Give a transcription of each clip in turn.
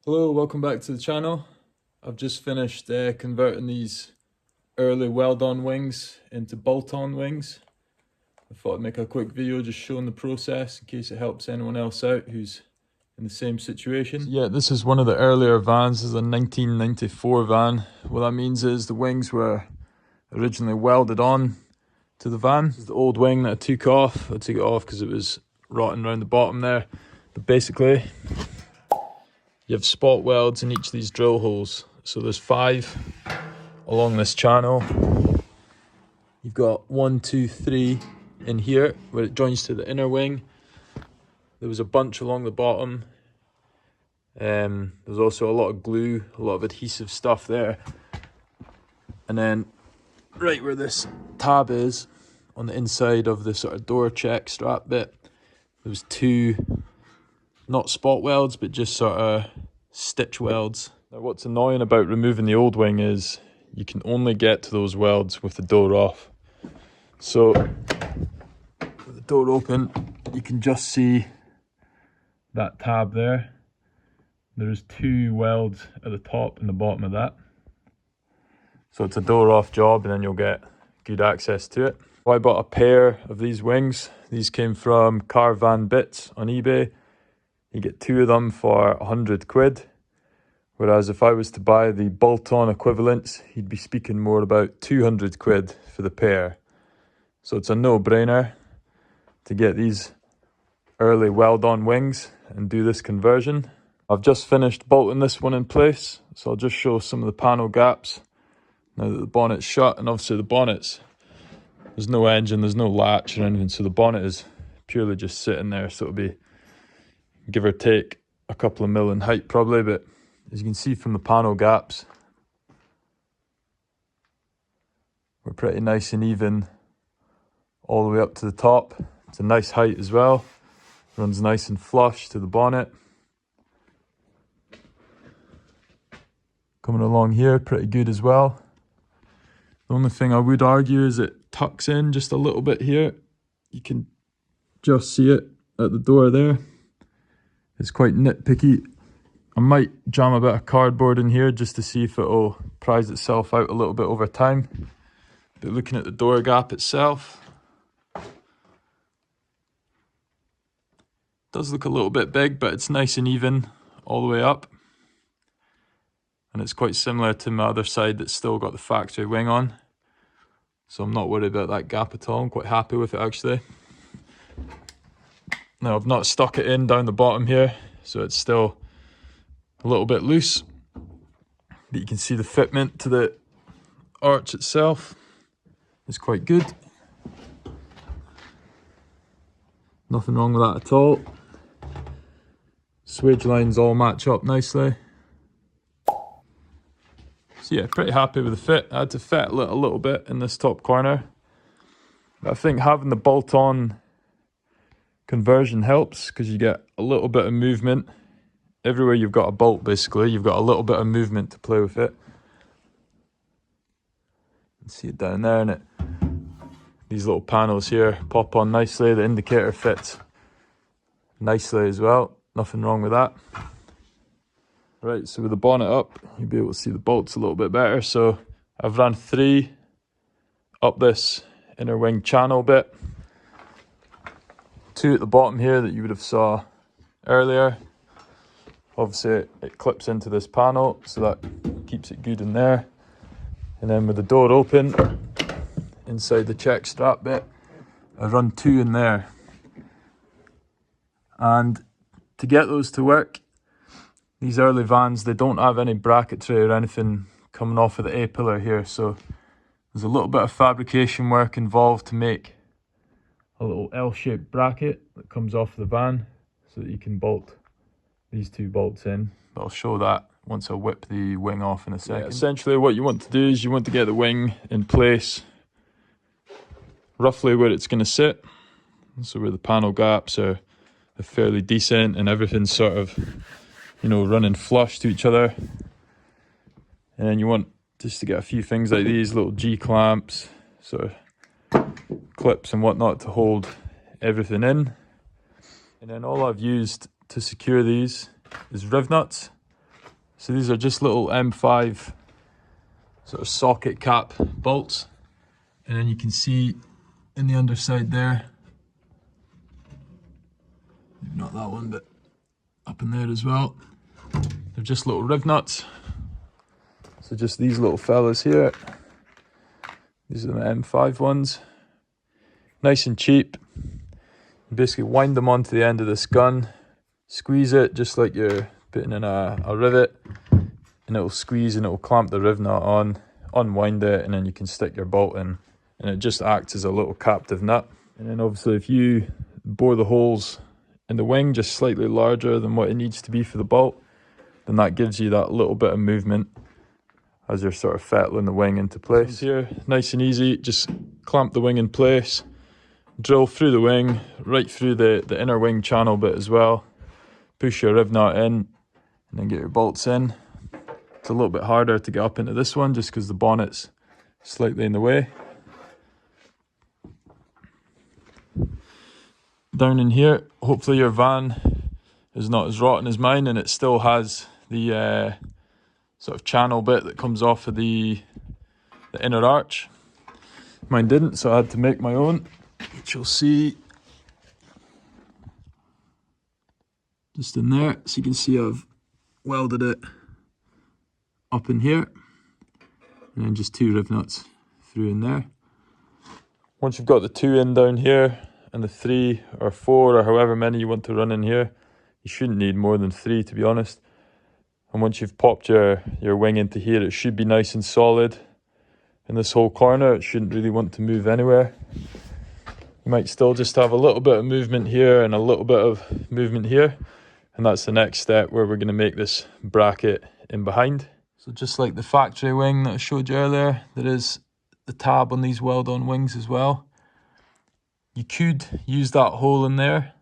Hello, welcome back to the channel. I've just finished converting these early weld-on wings into bolt-on wings. I thought I'd make a quick video just showing the process in case it helps anyone else out who's in the same situation. So yeah, this is one of the earlier vans. This is a 1994 van. What that means is the wings were originally welded on to the van. This is the old wing that I took off. I took it off because it was rotting around the bottom there. But basically, you have spot welds in each of these drill holes. So there's 5 along this channel. You've got 1, 2, 3 in here where it joins to the inner wing. There was a bunch along the bottom. There's also a lot of glue, a lot of adhesive stuff there. And then right where this tab is, on the inside of the sort of door check strap bit, there was 2, not spot welds, but just sort of stitch welds. Now what's annoying about removing the old wing is you can only get to those welds with the door off. So with the door open, you can just see that tab there. There's 2 welds at the top and the bottom of that. So it's a door off job and then you'll get good access to it. I bought a pair of these wings. These came from Caravan Bits on eBay. You get 2 of them for 100 quid. Whereas if I was to buy the bolt-on equivalents, you'd be speaking more about 200 quid for the pair. So it's a no-brainer to get these early weld-on wings and do this conversion. I've just finished bolting this one in place, so I'll just show some of the panel gaps now that the bonnet's shut. And obviously the bonnet's, there's no engine, there's no latch or anything, so the bonnet is purely just sitting there. So it'll be, give or take, a couple of mil in height probably, but as you can see from the panel gaps, we're pretty nice and even all the way up to the top. It's a nice height as well, runs nice and flush to the bonnet. Coming along here, pretty good as well. The only thing I would argue is it tucks in just a little bit here. You can just see it at the door there. It's quite nitpicky. I might jam a bit of cardboard in here just to see if it'll prise itself out a little bit over time. But looking at the door gap itself, it does look a little bit big, but it's nice and even all the way up. And it's quite similar to my other side that's still got the factory wing on. So I'm not worried about that gap at all. I'm quite happy with it actually. Now I've not stuck it in down the bottom here, so it's still a little bit loose. But you can see the fitment to the arch itself is quite good. Nothing wrong with that at all. Swage lines all match up nicely. So yeah, pretty happy with the fit. I had to fettle it a little bit in this top corner. But I think having the bolt-on conversion helps because you get a little bit of movement. Everywhere you've got a bolt, basically, you've got a little bit of movement to play with it. You can see it down there, and these little panels here pop on nicely. The indicator fits nicely as well. Nothing wrong with that. Right, so with the bonnet up, you'll be able to see the bolts a little bit better. So I've ran 3 up this inner wing channel bit. 2 at the bottom here that you would have saw earlier. Obviously it clips into this panel, so that keeps it good in there. And then with the door open, inside the check strap bit, I run 2 in there. And to get those to work, these early vans, they don't have any bracketry or anything coming off of the A-pillar here, so there's a little bit of fabrication work involved to make a little L-shaped bracket that comes off the van so that you can bolt these 2 bolts in. But I'll show that once I whip the wing off in a second. Yeah, essentially what you want to do is you want to get the wing in place roughly where it's going to sit. So where the panel gaps are fairly decent and everything's sort of, you know, running flush to each other. And then you want just to get a few things like these little G-clamps, sort of clips and whatnot to hold everything in. And then all I've used to secure these is rivnuts. So these are just little M5 sort of socket cap bolts. And then you can see in the underside there, maybe not that one, but up in there as well, they're just little rivnuts. So just these little fellas here. These are the M5 ones. Nice and cheap. You basically wind them onto the end of this gun, squeeze it just like you're putting in a rivet, and it'll squeeze and it'll clamp the rivnut on, unwind it, and then you can stick your bolt in, and it just acts as a little captive nut. And then obviously if you bore the holes in the wing just slightly larger than what it needs to be for the bolt, then that gives you that little bit of movement as you're sort of fettling the wing into place. Here, nice and easy, just clamp the wing in place, drill through the wing, right through the inner wing channel bit as well, push your rivnut in, and then get your bolts in. It's a little bit harder to get up into this one just because the bonnet's slightly in the way. Down in here, hopefully your van is not as rotten as mine and it still has the sort of channel bit that comes off of the inner arch. Mine didn't, so I had to make my own, which you'll see just in there. So you can see I've welded it up in here, and then just 2 rivnuts through in there. Once you've got the 2 in down here, and the 3 or 4 or however many you want to run in here, you shouldn't need more than 3 to be honest. And once you've popped your wing into here, it should be nice and solid in this whole corner. It shouldn't really want to move anywhere. You might still just have a little bit of movement here and a little bit of movement here, and that's the next step where we're going to make this bracket in behind. So just like the factory wing that I showed you earlier, there is the tab on these weld-on wings as well. You could use that hole in there,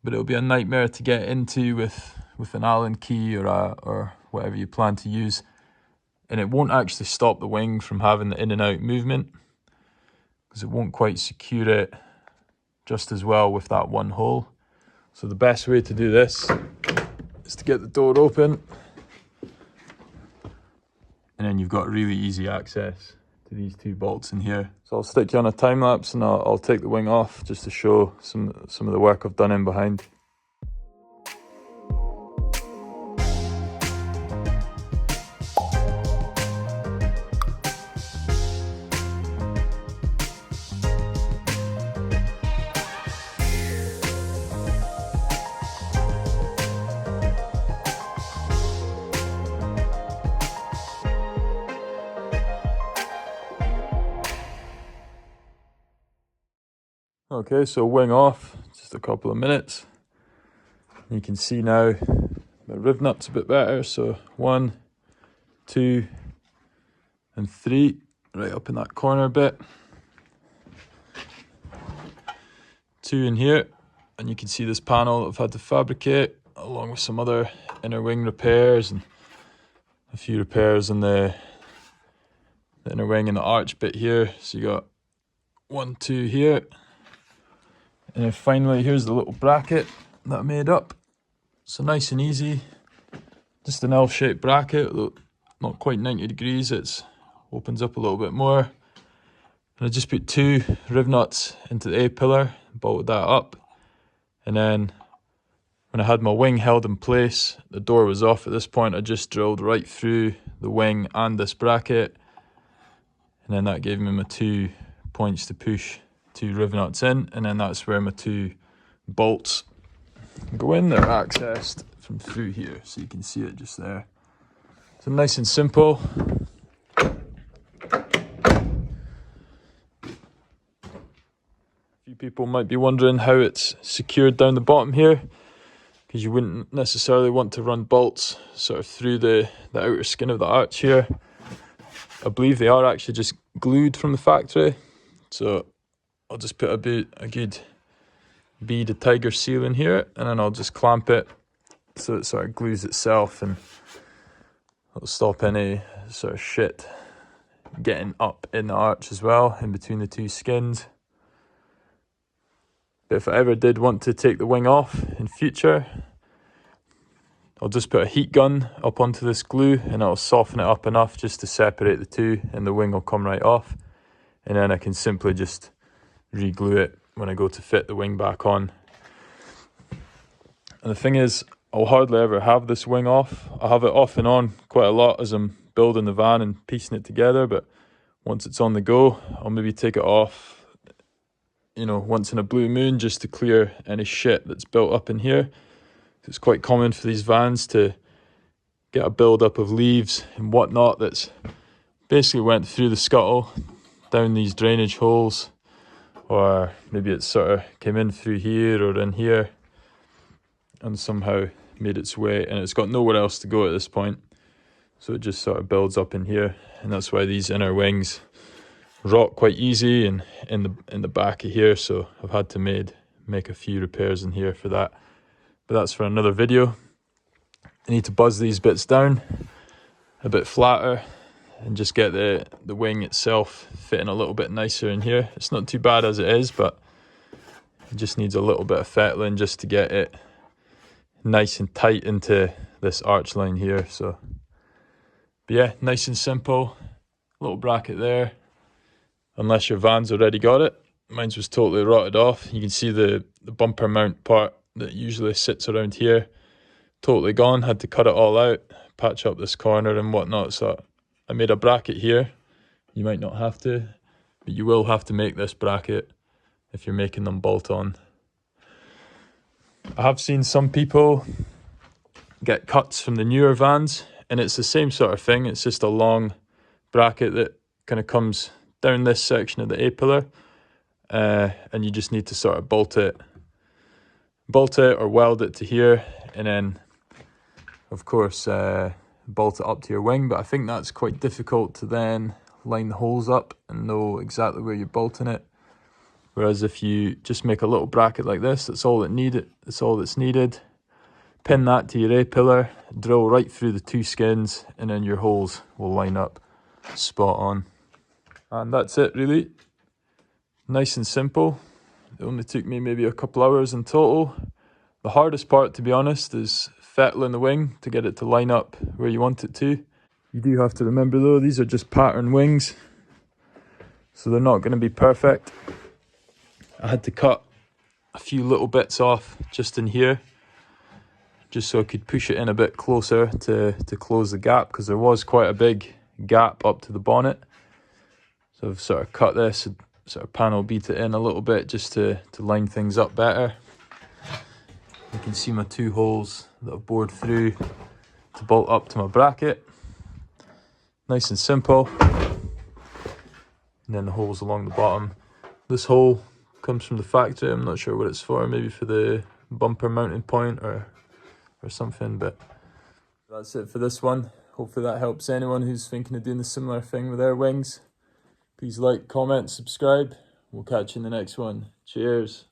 but it'll be a nightmare to get into with an Allen key or whatever you plan to use, and it won't actually stop the wing from having the in and out movement because it won't quite secure it just as well with that one hole. So the best way to do this is to get the door open, and then you've got really easy access to these 2 bolts in here. So I'll stick you on a time lapse and I'll take the wing off just to show some of the work I've done in behind. Okay, so wing off, just a couple of minutes. You can see now the rivnut's a bit better, so 1, 2, and 3, right up in that corner bit. 2 in here, and you can see this panel I've had to fabricate, along with some other inner wing repairs and a few repairs in the inner wing and the arch bit here. So you got 1, 2 here. And then finally, here's the little bracket that I made up. So nice and easy. Just an L-shaped bracket, not quite 90 degrees. It opens up a little bit more. And I just put 2 rivnuts into the A-pillar, bolted that up. And then when I had my wing held in place, the door was off at this point. I just drilled right through the wing and this bracket. And then that gave me my 2 points to push 2 rivnuts in, and then that's where my 2 bolts go in. They're accessed from through here, so you can see it just there. So nice and simple. A few people might be wondering how it's secured down the bottom here, because you wouldn't necessarily want to run bolts sort of through the outer skin of the arch here. I believe they are actually just glued from the factory, so I'll just put a good bead of tiger seal in here, and then I'll just clamp it so it sort of glues itself, and it'll stop any sort of shit getting up in the arch as well, in between the 2 skins. But if I ever did want to take the wing off in future, I'll just put a heat gun up onto this glue and it'll soften it up enough just to separate the two, and the wing will come right off. And then I can simply just re-glue it when I go to fit the wing back on. And the thing is, I'll hardly ever have this wing off. I have it off and on quite a lot as I'm building the van and piecing it together, but once it's on the go, I'll maybe take it off, you know, once in a blue moon, just to clear any shit that's built up in here. It's quite common for these vans to get a build-up of leaves and whatnot that's basically went through the scuttle, down these drainage holes, or maybe it sort of came in through here or in here and somehow made its way, and it's got nowhere else to go at this point. So it just sort of builds up in here, and that's why these inner wings rot quite easy and in the back of here. So I've had to make a few repairs in here for that. But that's for another video. I need to buzz these bits down a bit flatter and just get the wing itself fitting a little bit nicer in here. It's not too bad as it is, but it just needs a little bit of fettling just to get it nice and tight into this arch line here. So, but yeah, nice and simple. Little bracket there, unless your van's already got it. Mine was totally rotted off. You can see the bumper mount part that usually sits around here, totally gone. Had to cut it all out, patch up this corner and whatnot. So I made a bracket here. You might not have to, but you will have to make this bracket if you're making them bolt on. I have seen some people get cuts from the newer vans, and it's the same sort of thing. It's just a long bracket that kind of comes down this section of the A-pillar, and you just need to sort of bolt it or weld it to here, and then of course bolt it up to your wing. But I think that's quite difficult to then line the holes up and know exactly where you're bolting it. Whereas if you just make a little bracket like this, that's all that's needed. Pin that to your A-pillar, drill right through the two skins, and then your holes will line up spot on. And that's it really. Nice and simple. It only took me maybe a couple hours in total. The hardest part, to be honest, is fettling the wing to get it to line up where you want it to. You do have to remember though, these are just pattern wings, so they're not going to be perfect. I had to cut a few little bits off just in here, just so I could push it in a bit closer to close the gap, because there was quite a big gap up to the bonnet. So I've sort of cut this and sort of panel beat it in a little bit just to line things up better. You can see my two holes that I've bored through to bolt up to my bracket. Nice and simple. And then the holes along the bottom. This hole comes from the factory. I'm not sure what it's for, maybe for the bumper mounting point or something, but that's it for this one. Hopefully that helps anyone who's thinking of doing a similar thing with their wings. Please like, comment, subscribe. We'll catch you in the next one. Cheers.